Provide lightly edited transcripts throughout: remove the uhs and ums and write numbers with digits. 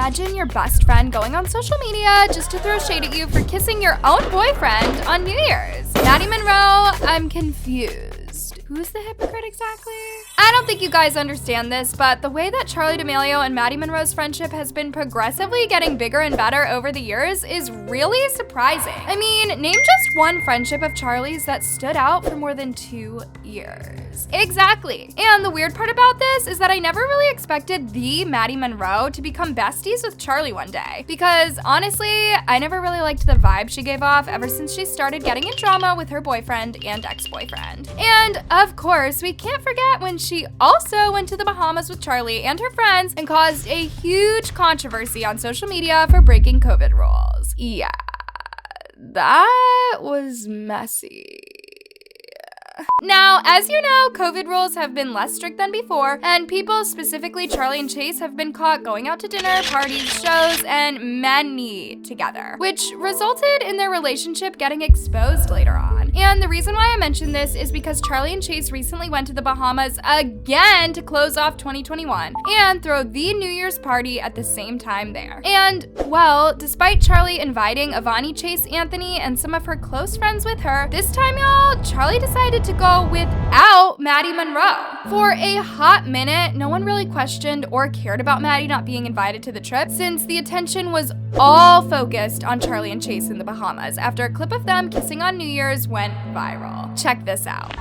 Imagine your best friend going on social media just to throw shade at you for kissing your own boyfriend on New Year's. Madi Monroe, I'm confused. Who's the hypocrite exactly? I don't think you guys understand this, but the way that Charli D'Amelio and Madi Monroe's friendship has been progressively getting bigger and better over the years is really surprising. I mean, name just one friendship of Charli's that stood out for more than 2 years. Exactly. And the weird part about this is that I never really expected the Madi Monroe to become besties with Charli one day. Because honestly, I never really liked the vibe she gave off ever since she started getting in drama with her boyfriend and ex-boyfriend. And of course, we can't forget when she also went to the Bahamas with Charli and her friends and caused a huge controversy on social media for breaking COVID rules. Yeah, that was messy. Now, as you know, COVID rules have been less strict than before, and people, specifically Charli and Chase, have been caught going out to dinner, parties, shows, and many together, which resulted in their relationship getting exposed later on. And the reason why I mention this is because Charli and Chase recently went to the Bahamas again to close off 2021 and throw the New Year's party at the same time there. And, well, despite Charli inviting Avani Chase Anthony and some of her close friends with her, this time, y'all, Charli decided to go without Madi Monroe. For a hot minute, no one really questioned or cared about Madi not being invited to the trip, since the attention was all focused on Charli and Chase in the Bahamas after a clip of them kissing on New Year's went viral. Check this out.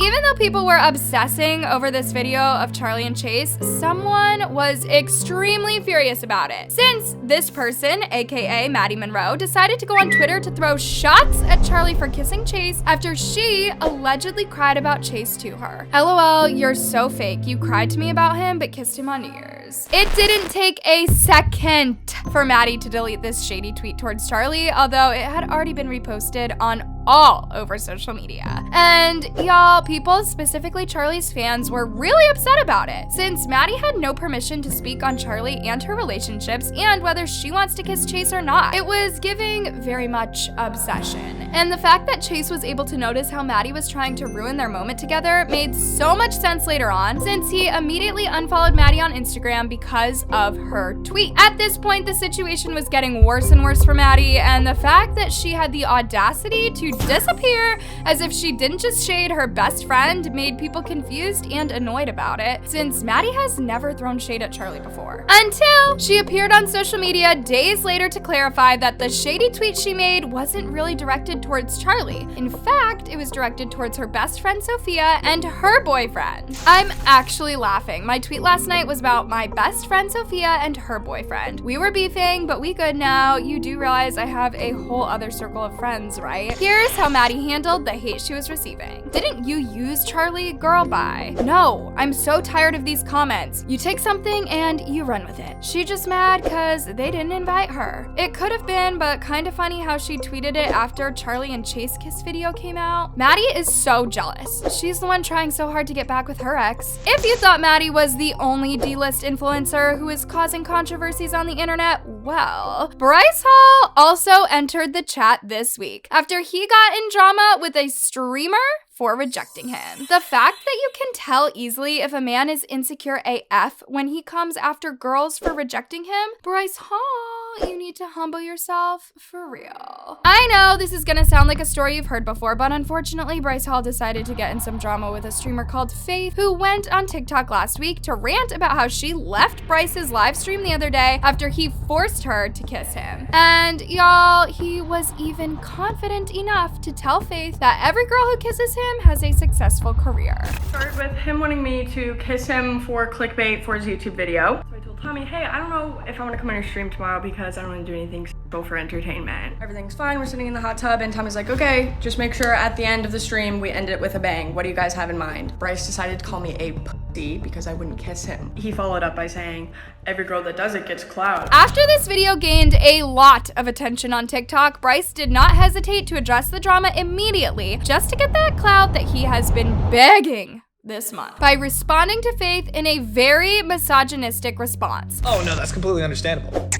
Even though people were obsessing over this video of Charli and Chase, someone was extremely furious about it, since this person, aka Madi Monroe, decided to go on Twitter to throw shots at Charli for kissing Chase after she allegedly cried about Chase to her. LOL, you're so fake. You cried to me about him but kissed him on New Year's. It didn't take a second for Madi to delete this shady tweet towards Charli, although it had already been reposted on all over social media. And y'all, people, specifically Charli's fans, were really upset about it, since Madi had no permission to speak on Charli and her relationships and whether she wants to kiss Chase or not. It was giving very much obsession. And the fact that Chase was able to notice how Madi was trying to ruin their moment together made so much sense later on, since he immediately unfollowed Madi on Instagram because of her tweet. At this point, the situation was getting worse and worse for Madi, and the fact that she had the audacity to disappear as if she didn't just shade her best friend made people confused and annoyed about it, since Madi has never thrown shade at Charli before. Until she appeared on social media days later to clarify that the shady tweet she made wasn't really directed towards Charli. In fact, it was directed towards her best friend Sophia and her boyfriend. I'm actually laughing. My tweet last night was about my best friend Sophia and her boyfriend. We were beefing, but we good now. You do realize I have a whole other circle of friends, right? Here's how Madi handled the hate she was receiving. Didn't you use Charli? Girl, bye. No, I'm so tired of these comments. You take something and you run with it. She just mad cause they didn't invite her. It could have been, but kind of funny how she tweeted it after Charli and Chase kiss video came out. Madi is so jealous. She's the one trying so hard to get back with her ex. If you thought Madi was the only D-list influencer who is causing controversies on the internet, well, Bryce Hall also entered the chat this week after he got in drama with a streamer for rejecting him. The fact that you can tell easily if a man is insecure AF when he comes after girls for rejecting him, Bryce Hall, you need to humble yourself for real. I know this is gonna sound like a story you've heard before, but unfortunately Bryce Hall decided to get in some drama with a streamer called Faith, who went on TikTok last week to rant about how she left Bryce's live stream the other day after he forced her to kiss him. And y'all, he was even confident enough to tell Faith that every girl who kisses him has a successful career. Started with him wanting me to kiss him for clickbait for his YouTube video. So I told Tommy, hey, I don't know if I want to come on your stream tomorrow because I don't want to do anything for entertainment. Everything's fine, we're sitting in the hot tub, and Tommy's like, okay, just make sure at the end of the stream we end it with a bang. What do you guys have in mind? Bryce decided to call me a pussy because I wouldn't kiss him. He followed up by saying, every girl that does it gets clout. After this video gained a lot of attention on TikTok, Bryce did not hesitate to address the drama immediately just to get that clout that he has been begging this month by responding to Faith in a very misogynistic response. Oh no, that's completely understandable.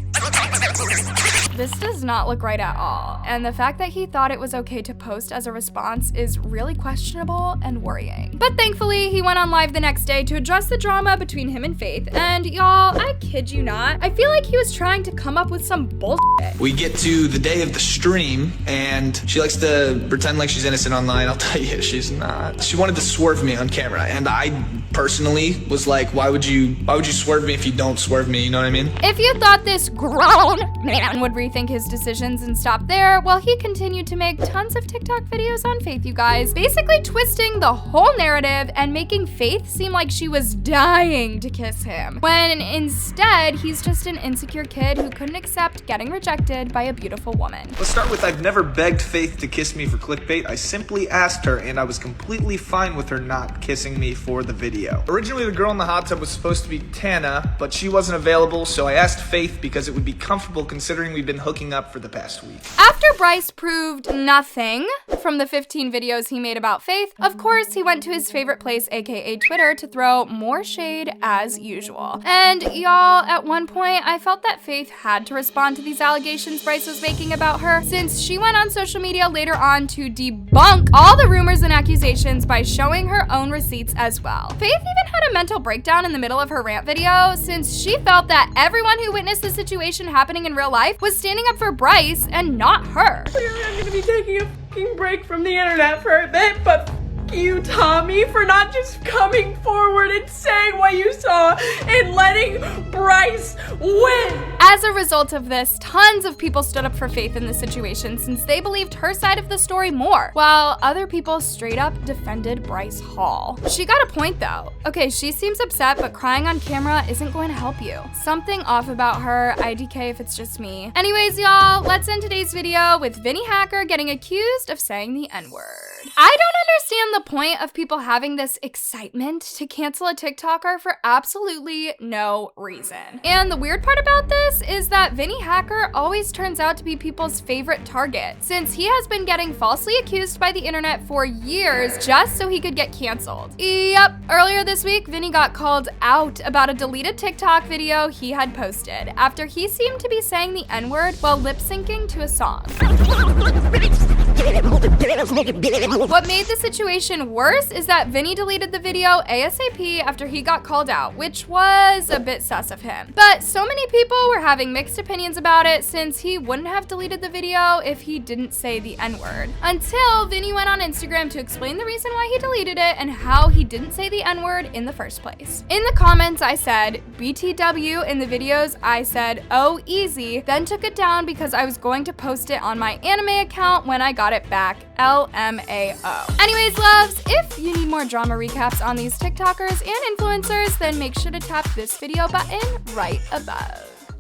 This does not look right at all, and the fact that he thought it was okay to post as a response is really questionable and worrying. But thankfully, he went on live the next day to address the drama between him and Faith, and y'all, I kid you not, I feel like he was trying to come up with some bullshit. We get to the day of the stream, and she likes to pretend like she's innocent online. I'll tell you, she's not. She wanted to swerve me on camera, and I personally was like, why would you swerve me if you don't swerve me, you know what I mean? If you thought this grown man would rethink his decisions and stop there, well, he continued to make tons of TikTok videos on Faith, you guys, basically twisting the whole narrative and making Faith seem like she was dying to kiss him, when instead, he's just an insecure kid who couldn't accept getting rejected by a beautiful woman. Let's start with, I've never begged Faith to kiss me for clickbait. I simply asked her, and I was completely fine with her not kissing me for the video. Originally, the girl in the hot tub was supposed to be Tana, but she wasn't available, so I asked Faith because it would be comfortable considering we've been hooking up for the past week. After Bryce proved nothing from the 15 videos he made about Faith, of course, he went to his favorite place, aka Twitter, to throw more shade as usual. And y'all, at one point, I felt that Faith had to respond to these allegations Bryce was making about her, since she went on social media later on to debunk all the rumors and accusations by showing her own receipts as well. Faith even had a mental breakdown in the middle of her rant video, since she felt that everyone who witnessed the situation happening in real life was standing up for Bryce and not her. Clearly I'm gonna be taking a fucking break from the internet for a bit, but you, Tommy, for not just coming forward and saying what you saw and letting Bryce win. As a result of this, tons of people stood up for Faith in this situation since they believed her side of the story more, while other people straight up defended Bryce Hall. She got a point though. Okay, she seems upset, but crying on camera isn't going to help you. Something off about her, IDK if it's just me. Anyways, y'all, let's end today's video with Vinnie Hacker getting accused of saying the N-word. I don't understand the point of people having this excitement to cancel a TikToker for absolutely no reason. And the weird part about this is that Vinnie Hacker always turns out to be people's favorite target, since he has been getting falsely accused by the internet for years just so he could get canceled. Yep, earlier this week, Vinnie got called out about a deleted TikTok video he had posted after he seemed to be saying the N-word while lip-syncing to a song. What made the situation worse is that Vinnie deleted the video ASAP after he got called out, which was a bit sus of him. But so many people were having mixed opinions about it, since he wouldn't have deleted the video if he didn't say the N-word. Until Vinnie went on Instagram to explain the reason why he deleted it and how he didn't say the N-word in the first place. In the comments, I said BTW. In the videos, I said oh easy, then took it down because I was going to post it on my anime account when I got it back. LMAO. Anyways, loves, if you need more drama recaps on these TikTokers and influencers, then make sure to tap this video button right above.